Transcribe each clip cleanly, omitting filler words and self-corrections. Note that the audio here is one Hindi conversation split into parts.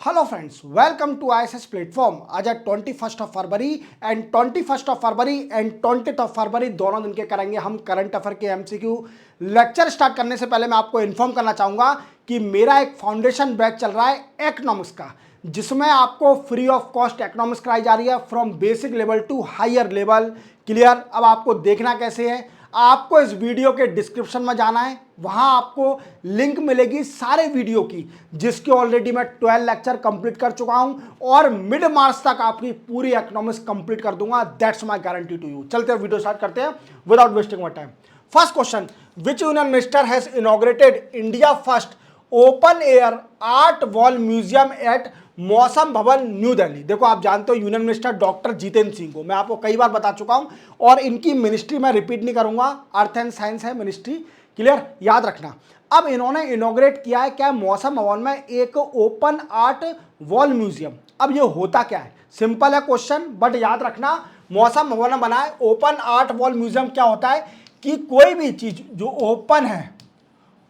Hello friends, welcome to ISS platform. आज है 21 फरवरी एंड 20 फरवरी दोनों दिन के करेंगे हम करंट अफेयर के एमसीक्यू लेक्चर। स्टार्ट करने से पहले मैं आपको इन्फॉर्म करना चाहूँगा कि मेरा एक फाउंडेशन बैच चल रहा है इकोनॉमिक्स का, जिसमें आपको फ्री ऑफ कॉस्ट इकोनॉमिक्स कराई जा रही है from basic level to higher level. Clear? अब आपको देखना कैसे है, आपको इस वीडियो के डिस्क्रिप्शन में जाना है, वहां आपको लिंक मिलेगी सारे वीडियो की, जिसके ऑलरेडी मैं 12 लेक्चर कंप्लीट कर चुका हूं और मिड मार्च तक आपकी पूरी इकोनॉमिक्स कंप्लीट कर दूंगा। That's my guarantee to you. चलते हैं, वीडियो स्टार्ट करते हैं without wasting my time. First question, which union minister has inaugurated India first open air art wall museum at Mausam Bhavan New Delhi? देखो, आप जानते हो union minister doctor Jitendra Singh को, मैं आपको कई बार बता चुका हूं और इनकी मिनिस्ट्री मैं रिपीट नहीं करूंगा, अर्थ एंड साइंस है मिनिस्ट्री। क्लियर? याद रखना। अब इन्होंने इनॉग्रेट किया है क्या, मौसम भवन में एक ओपन आर्ट वॉल म्यूजियम। अब ये होता क्या है, सिंपल है क्वेश्चन, बट याद रखना मौसम भवन में बना है ओपन आर्ट वॉल म्यूजियम। क्या होता है कि कोई भी चीज जो ओपन है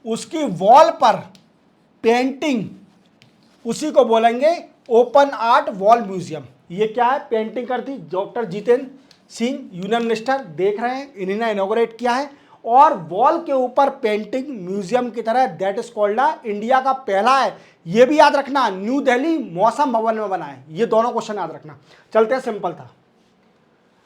उसकी वॉल पर पेंटिंग, उसी को बोलेंगे ओपन आर्ट वॉल म्यूजियम। ये क्या है, पेंटिंग करती doctor Jitendra Singh, union minister, देख रहे हैं इन्होंने इनॉग्रेट किया है और वॉल के ऊपर पेंटिंग म्यूजियम की तरह, दैट इज कॉल्ड इंडिया का पहला है। ये भी याद रखना, न्यू दिल्ली मौसम भवन में बना है। ये दोनों क्वेश्चन याद रखना। चलते हैं, सिंपल था।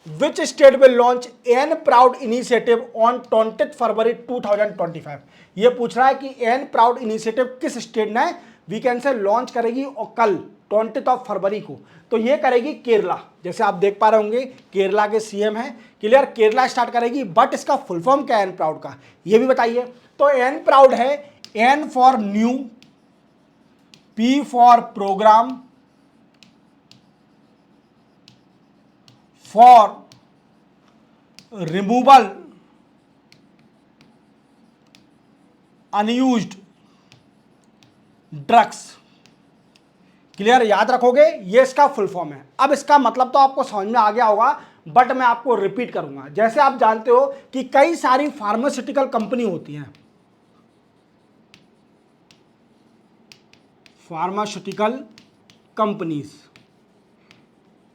Which state will launch N proud initiative on 20 फरवरी 2025? ये पूछ रहा है कि एन प्राउड इनिशिएटिव किस स्टेट ने वीकेंड से लॉन्च करेगी और कल 20 फरवरी को। तो ये करेगी केरला। जैसे आप देख पा रहे होंगे केरला के सीएम है। क्लियर? केरला स्टार्ट करेगी, बट इसका फुल फॉर्म क्या है एन प्राउड का, ये भी बताइए। तो एन प्राउड है N for new, P for program, for removal unused drugs. Clear? याद रखोगे, ये इसका फुल फॉर्म है। अब इसका मतलब तो आपको समझ में आ गया होगा, बट मैं आपको रिपीट करूंगा। जैसे आप जानते हो कि कई सारी फार्मास्यूटिकल कंपनी होती हैं, फार्मास्यूटिकल कंपनीज,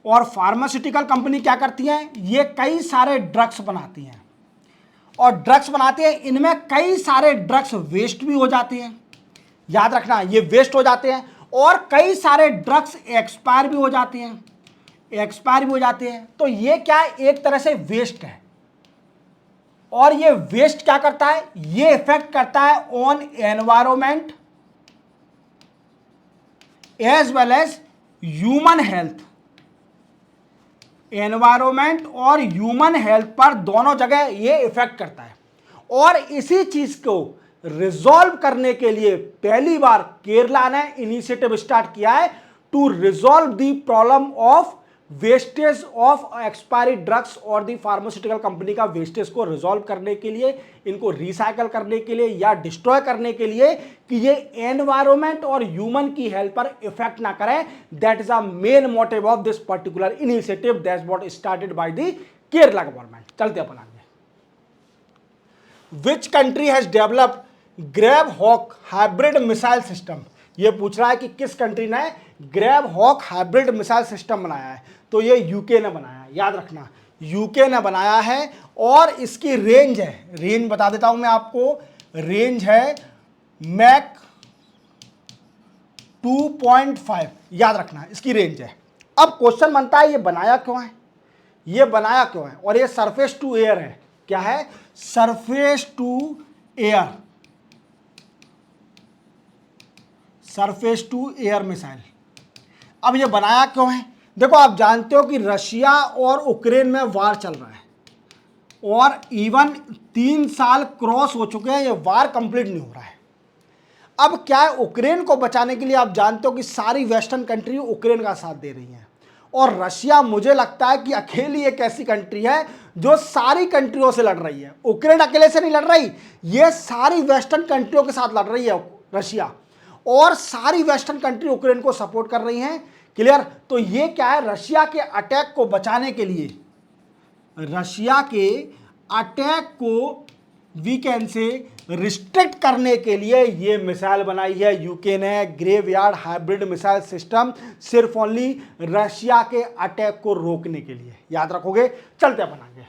और फार्मास्यूटिकल कंपनी क्या करती हैं, ये कई सारे ड्रग्स बनाती हैं और ड्रग्स बनाते हैं, इनमें कई सारे ड्रग्स वेस्ट भी हो जाते हैं। याद रखना, ये वेस्ट हो जाते हैं और कई सारे ड्रग्स एक्सपायर भी हो जाते हैं, तो ये क्या है, एक तरह से वेस्ट है। और ये वेस्ट क्या करता है, ये इफेक्ट करता है on environment as well as human health. Environment और ह्यूमन हेल्थ पर दोनों जगह ये इफेक्ट करता है। और इसी चीज को रिजॉल्व करने के लिए पहली बार केरला ने इनिशिएटिव स्टार्ट किया है to resolve the problem of wastage of expiry drugs, और दी फार्मास्यूटिकल कंपनी का वेस्टेज को रिजॉल्व करने के लिए, इनको रिसाइकल करने के लिए या डिस्ट्रॉय करने के लिए कि ये एनवायरमेंट और ह्यूमन की हेल्थ पर इफेक्ट ना करें। That is a main motive of this particular initiative, that's what started by the Kerala government. चलते अपन आगे। Which country has developed Gravehawk hybrid missile system? ये पूछ रहा है कि किस कंट्री ने Gravehawk hybrid missile system बनाया है। तो ये यूके ने बनाया है। याद रखना, यूके ने बनाया है और इसकी रेंज है, रेंज बता देता हूं मैं आपको, रेंज है मैक 2.5। याद रखना, इसकी रेंज है। अब क्वेश्चन बनता है, ये बनाया क्यों है, और ये सरफेस टू एयर है। क्या है, surface to air, surface to air missile. अब ये बनाया क्यों है, देखो आप जानते हो कि रशिया और यूक्रेन में वार चल रहा है और इवन 3 साल क्रॉस हो चुके हैं, ये वार कंप्लीट नहीं हो रहा है। अब क्या है, यूक्रेन को बचाने के लिए आप जानते हो कि सारी वेस्टर्न कंट्री यूक्रेन का साथ दे रही हैं, और रशिया मुझे लगता है कि अकेली एक ऐसी कंट्री है जो सारी कंट्रियों से लड़ रही है। यूक्रेन अकेले से नहीं लड़ रही, ये सारी वेस्टर्न कंट्रियों के साथ लड़ रही है रशिया, और सारी वेस्टर्न कंट्री यूक्रेन को सपोर्ट कर रही हैं। क्लियर? तो ये क्या है, रशिया के अटैक को बचाने के लिए, रशिया के अटैक को वी कैन से रिस्ट्रिक्ट करने के लिए ये मिसाइल बनाई है यूके ने, ग्रेवयार्ड हाइब्रिड मिसाइल सिस्टम, सिर्फ ओनली रशिया के अटैक को रोकने के लिए। याद रखोगे। चलते अपन आगे।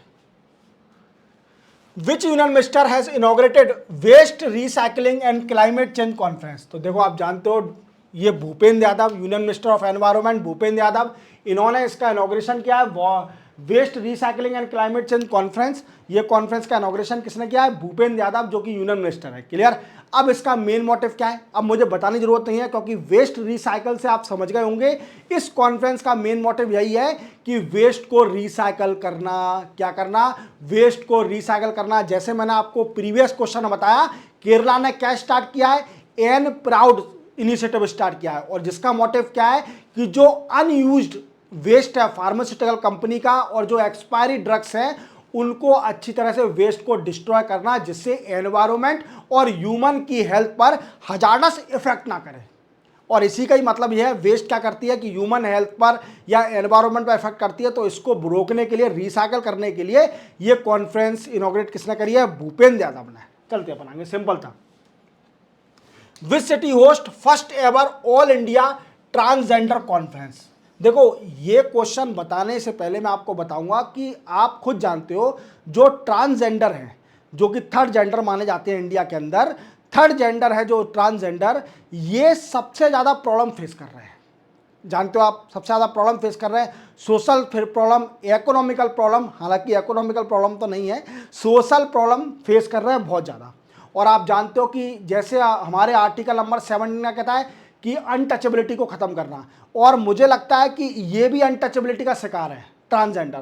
Which union minister has inaugurated waste recycling and climate change conference. तो देखो आप जानते हो ये Bhupendra Yadav, union minister of environment Bhupendra Yadav, इन्होंने इसका इनॉग्रेशन किया है। Waste recycling and climate change conference, ये कॉन्फ्रेंस का इनॉग्रेशन किसने किया है? भूपेंद्र यादव, जो कि यूनियन मिनिस्टर है। क्लियर। अब इसका मेन मोटिव क्या है? अब मुझे बताने की जरूरत नहीं है, क्योंकि वेस्ट रिसाइकल से आप समझ गए होंगे। इस कॉन्फ्रेंस का मेन मोटिव यही है कि वेस्ट को रिसाइकल करना। क्या करना? वेस्ट को रिसाइकल करना। जैसे मैंने आपको प्रीवियस क्वेश्चन में बताया, केरला ने क्या स्टार्ट किया है? एन प्राउड इनिशिएटिव स्टार्ट किया है, और जिसका मोटिव क्या है कि जो अनयूज्ड वेस्ट है फार्मास्यूटिकल कंपनी का और जो एक्सपायरी ड्रग्स हैं उनको अच्छी तरह से वेस्ट को डिस्ट्रॉय करना, जिससे एनवायरनमेंट और ह्यूमन की हेल्थ पर हजार्डस इफेक्ट ना करे। और इसी का ही मतलब यह है, वेस्ट क्या करती है कि ह्यूमन हेल्थ पर या एनवायरनमेंट पर इफेक्ट करती है। तो इसको रोकने के लिए, रिसाइकल करने के लिए ये कॉन्फ्रेंस इनॉग्रेट किसने करी है? भूपेंद्र यादव ने। चलते अपन आगे, सिंपल था। Which city host first ever all India transgender conference. देखो ये क्वेश्चन बताने से पहले मैं आपको बताऊंगा कि आप खुद जानते हो जो ट्रांसजेंडर हैं, जो कि थर्ड जेंडर माने जाते हैं इंडिया के अंदर, थर्ड जेंडर है जो ट्रांसजेंडर, ये सबसे ज़्यादा प्रॉब्लम फेस कर रहे हैं। जानते हो आप, सबसे ज़्यादा प्रॉब्लम फेस कर रहे हैं। सोशल प्रॉब्लम, इकोनॉमिकल प्रॉब्लम, हालांकि इकोनॉमिकल प्रॉब्लम तो नहीं है, सोशल प्रॉब्लम फेस कर रहे हैं बहुत ज़्यादा। और आप जानते हो कि जैसे हमारे आर्टिकल नंबर 17 कहता है कि अनटचेबिलिटी को ख़त्म करना, और मुझे लगता है कि ये भी अनटचेबिलिटी का शिकार है ट्रांसजेंडर।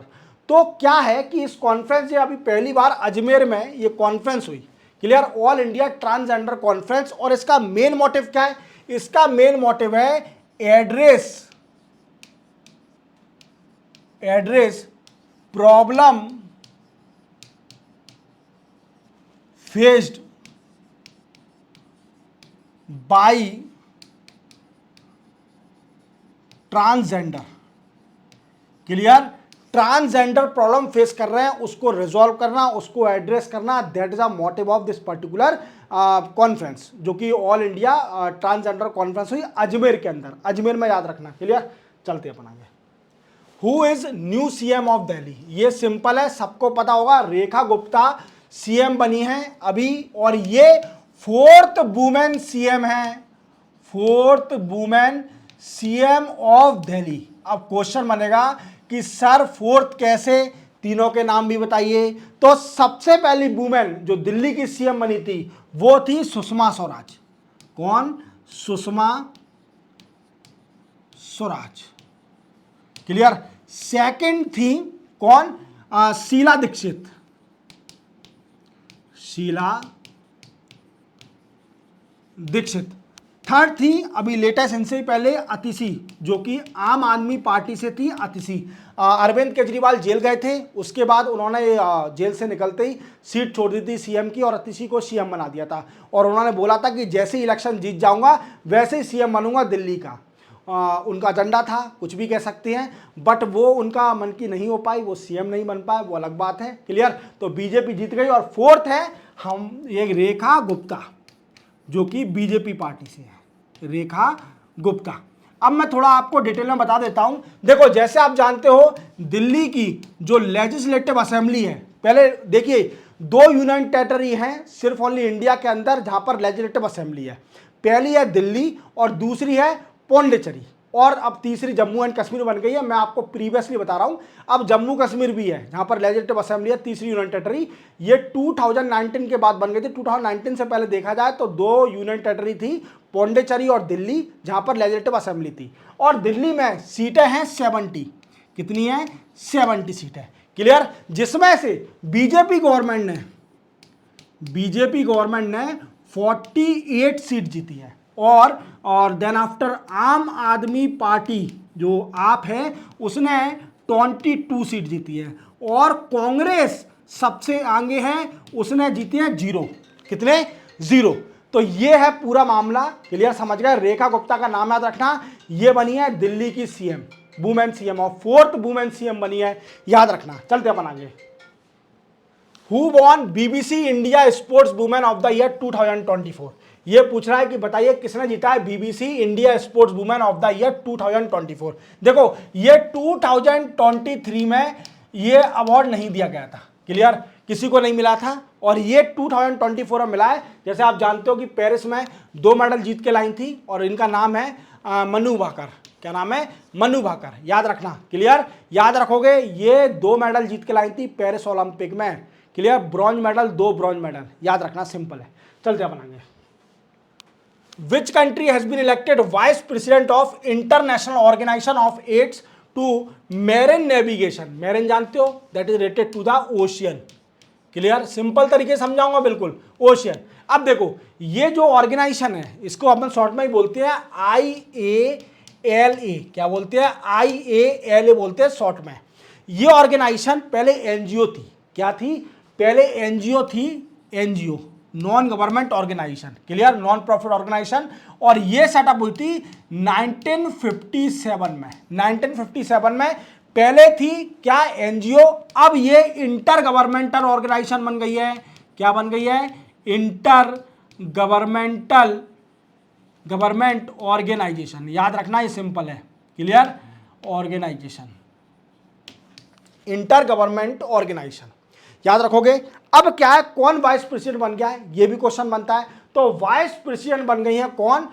तो क्या है कि इस कॉन्फ्रेंस, ये अभी पहली बार अजमेर में ये कॉन्फ्रेंस हुई, clear, all India transgender conference. और इसका मेन मोटिव क्या है? इसका मेन मोटिव है address problem faced by transgender. Clear. Transgender problem face कर रहे हैं, उसको रिजॉल्व करना, उसको एड्रेस करना, that is a motive of this particular conference, जो कि ऑल इंडिया ट्रांसजेंडर कॉन्फ्रेंस हुई अजमेर के अंदर। अजमेर में याद रखना। क्लियर। चलते अपन आगे। Who is new CM of Delhi? ये सिंपल है, सबको पता होगा, रेखा गुप्ता सीएम बनी है अभी, और ये 4th वुमेन सीएम है, 4th women CM of Delhi. अब क्वेश्चन बनेगा कि सर 4th कैसे? तीनों के नाम भी बताइए। तो सबसे पहली वुमेन जो दिल्ली की सीएम बनी थी वो थी सुषमा स्वराज। कौन? सुषमा स्वराज। क्लियर। सेकंड थी कौन? शीला दीक्षित। शीला दीक्षित। थर्ड थी अभी लेटेस्ट इनसे पहले अतिशी, जो कि आम आदमी पार्टी से थी अतिशी। अरविंद केजरीवाल जेल गए थे, उसके बाद उन्होंने जेल से निकलते ही सीट छोड़ दी थी सीएम की और अतिशी को सीएम बना दिया था। और उन्होंने बोला था कि जैसे ही इलेक्शन जीत जाऊंगा वैसे ही सीएम बनूंगा दिल्ली का। उनका एजेंडा था, कुछ भी कह सकते हैं, बट वो उनका मन की नहीं हो पाई, वो सीएम नहीं बन पाए, वो अलग बात है। क्लियर। तो बीजेपी जीत गई। और फोर्थ है हम ये रेखा गुप्ता, जो कि बीजेपी पार्टी से है, रेखा गुप्ता। अब मैं थोड़ा आपको डिटेल में बता देता हूं। देखो जैसे आप जानते हो दिल्ली की जो लेजिस्लेटिव असेंबली है, पहले देखिए 2 यूनियन टेरिटरी हैं सिर्फ ओनली इंडिया के अंदर जहां पर लेजिस्लेटिव असेंबली है। पहली है दिल्ली और दूसरी है पौंडीचेरी, और अब तीसरी जम्मू एंड कश्मीर बन गई है। मैं आपको प्रीवियसली बता रहा हूं, अब जम्मू कश्मीर भी है जहां पर लेजिस्लेटिव असेंबली है, तीसरी यूनियन टेरिटरी। ये 2019 के बाद बन गई थी। 2019 से पहले देखा जाए तो 2 यूनियन टेरिटरी थी, पौंडीचेरी और दिल्ली, जहां पर लेजिस्लेटिव असेंबली थी। और दिल्ली में सीटें हैं 70। कितनी है? 70 सीटें। क्लियर। जिसमें से बीजेपी गवर्नमेंट ने 48 सीट जीती है। और देन आफ्टर आम आदमी पार्टी जो आप है उसने 22 सीट जीती है। और कांग्रेस सबसे आगे है, उसने जीती है 0। कितने? 0। तो ये है पूरा मामला। क्लियर, समझ गए। रेखा गुप्ता का नाम याद रखना, ये बनी है दिल्ली की सीएम, वुमेन सीएम, और 4th वुमेन सीएम बनी है, याद रखना। चलते अपन आगे। Who won BBC India sports women of the year 2024? ये पूछ रहा है कि बताइए किसने जीता है BBC India sports women of the year 2024। देखो ये 2023 में ये अवार्ड नहीं दिया गया था, क्लियर, किसी को नहीं मिला था, और ये 2024 में मिला है। जैसे आप जानते हो कि पेरिस में 2 मेडल जीत के लाई थी, और इनका नाम है मनु भाकर। क्या नाम है? मनु भाकर, याद रखना, क्लियर, याद रखोगे। ये 2 मेडल जीत के लाई थी पेरिस ओलंपिक में, clear, bronze medal, 2 bronze medal, याद रखना, सिंपल है। चलते अपन आगे। Which country has been elected vice president of International Organization of AIDS to Marine Navigation? Marine जानते हो, that is related to the ocean, clear, simple तरीके से समझाऊंगा, बिल्कुल, ओशियन। अब देखो ये जो ऑर्गेनाइजेशन है इसको अपन शॉर्ट में ही बोलते हैं IALA। क्या बोलते हैं? IALA बोलते हैं शॉर्ट में। ये ऑर्गेनाइजेशन पहले एनजीओ थी। क्या थी? पहले एनजीओ थी, NGO, non government organization, clear, non profit organization. और ये सेटअप हुई थी 1957 में। 1957 में पहले थी क्या? एनजीओ। अब ये इंटर गवर्नमेंटल ऑर्गेनाइजेशन बन गई है। क्या बन गई है? इंटर गवर्नमेंट ऑर्गेनाइजेशन, याद रखना, ये सिंपल है, clear, organization, inter government organization, याद रखोगे। अब क्या है, कौन वाइस प्रेसिडेंट बन गया है, ये भी क्वेश्चन बनता है। तो वाइस प्रेसिडेंट बन गई है कौन?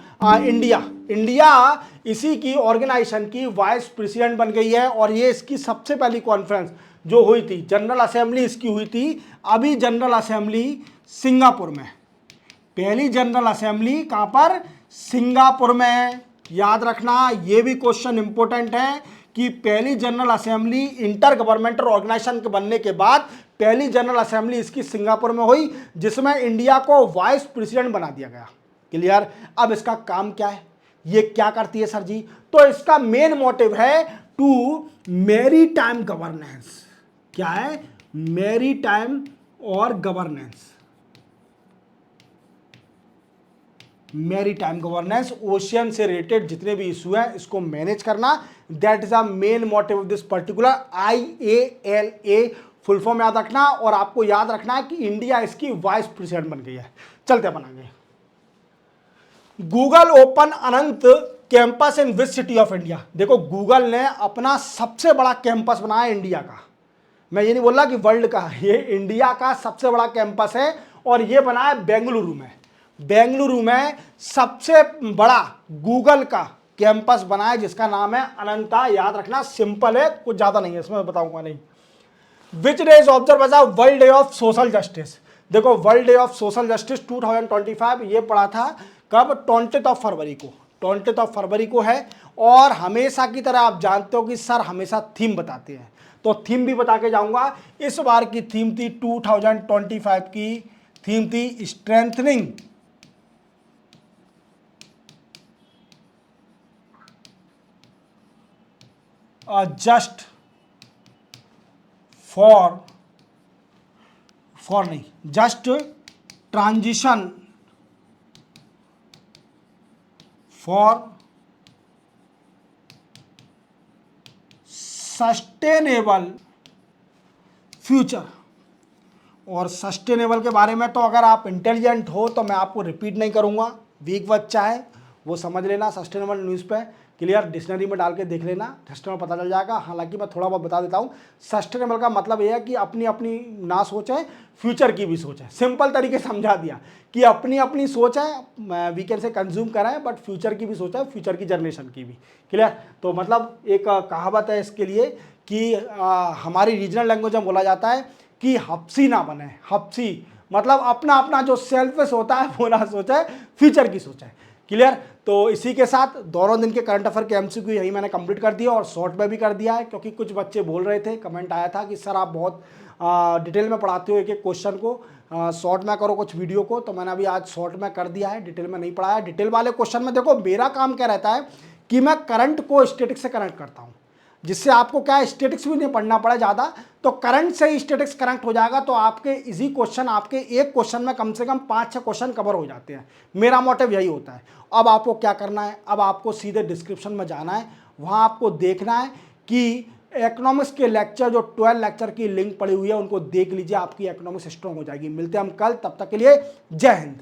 इंडिया इसी की ऑर्गेनाइजेशन की वाइस प्रेसिडेंट बन गई है। और ये इसकी सबसे पहली कॉन्फ्रेंस जो हुई थी, जनरल असेंबली इसकी हुई थी अभी जनरल असेंबली सिंगापुर में। पहली जनरल असेंबली कहां पर? सिंगापुर में, याद रखना, ये भी क्वेश्चन इंपॉर्टेंट है कि पहली general assembly inter governmental organization के बनने के बाद पहली जनरल असेंबली इसकी सिंगापुर में हुई, जिसमें इंडिया को वाइस प्रेसिडेंट बना दिया गया, क्लियर। अब इसका काम क्या है, ये क्या करती है सर जी? तो इसका मेन मोटिव है टू मैरीटाइम गवर्नेंस। क्या है? मैरीटाइम और गवर्नेंस, मैरीटाइम गवर्नेंस, ओशियन से रिलेटेड जितने भी इशू हैं इसको मैनेज करना। That is a main motive of this particular IALA, full form याद रखना। और आपको याद रखना है कि इंडिया इसकी वाइस प्रेसिडेंट बन गई है। चलते अपन आगे। Google open Anant campus in which city of India? देखो गूगल ने अपना सबसे बड़ा कैंपस बनाया इंडिया का, मैं ये नहीं बोल रहा कि वर्ल्ड का, ये इंडिया का सबसे बड़ा कैंपस है, और ये बना है बेंगलुरु में। बेंगलुरु में सबसे बड़ा गूगल का कैंपस बना है जिसका नाम है अनंता, याद रखना, सिंपल है, कुछ ज्यादा नहीं है इसमें, बताऊंगा नहीं। Which day is observe as a world day of social justice? देखो world day of social justice 2025 ये पड़ा था कब? 20 फरवरी को, 20 फरवरी को है। और हमेशा की तरह आप जानते हो कि सर हमेशा थीम बताते हैं, तो थीम भी बता के जाऊंगा। इस बार की थीम थी 2025 की थीम थी स्ट्रेंथनिंग जस्ट फॉर नहीं, just transition for sustainable future. और सस्टेनेबल के बारे में तो अगर आप इंटेलिजेंट हो तो मैं आपको रिपीट नहीं करूंगा, वीक बच्चा है वो समझ लेना। सस्टेनेबल न्यूज़ पे क्लियर डिक्शनरी में डाल के देख लेना, सस्टेनेबल पता चल जाएगा। हालांकि मैं थोड़ा बहुत बता देता हूँ, सस्टेनेबल का मतलब ये है कि अपनी अपनी ना सोचें, फ्यूचर की भी सोचें। सिंपल तरीके से समझा दिया कि अपनी अपनी सोच है, वीकेंड से कंज्यूम कराएं, बट फ्यूचर की भी सोच है, फ्यूचर की जनरेशन की भी, क्लियर। तो मतलब एक कहावत है इसके लिए कि हमारी रीजनल लैंग्वेज में बोला जाता है कि हप्सी ना बने। हप्सी मतलब अपना अपना जो सेल्फिश होता है वो ना सोचे, फ्यूचर की सोचे, क्लियर। तो इसी के साथ दोनों दिन के करंट अफेयर के MCQ यही मैंने कंप्लीट कर दिया और शॉर्ट में भी कर दिया है, क्योंकि कुछ बच्चे बोल रहे थे, कमेंट आया था कि सर आप बहुत डिटेल में पढ़ाते हो एक एक क्वेश्चन को, शॉर्ट में करो कुछ वीडियो को। तो मैंने अभी आज शॉर्ट में कर दिया है, डिटेल में नहीं पढ़ाया। डिटेल वाले क्वेश्चन में देखो मेरा काम क्या रहता है कि मैं करंट को स्टैटिक्स से कनेक्ट करता हूँ, जिससे आपको क्या है स्टैटिक्स भी नहीं पढ़ना पड़े ज़्यादा, तो करंट से ही स्टैटिक्स कनेक्ट हो जाएगा। तो आपके इजी क्वेश्चन, आपके एक क्वेश्चन में कम से कम 5-6 क्वेश्चन कवर हो जाते हैं। मेरा मोटिव यही होता है। अब आपको क्या करना है, अब आपको सीधे डिस्क्रिप्शन में जाना है, वहाँ आपको देखना है कि इकोनॉमिक्स के लेक्चर, जो 12 लेक्चर की लिंक पड़ी हुई है, उनको देख लीजिए, आपकी इकोनॉमिक्स स्ट्रॉन्ग हो जाएगी। मिलते हैं हम कल, तब तक के लिए जय हिंद।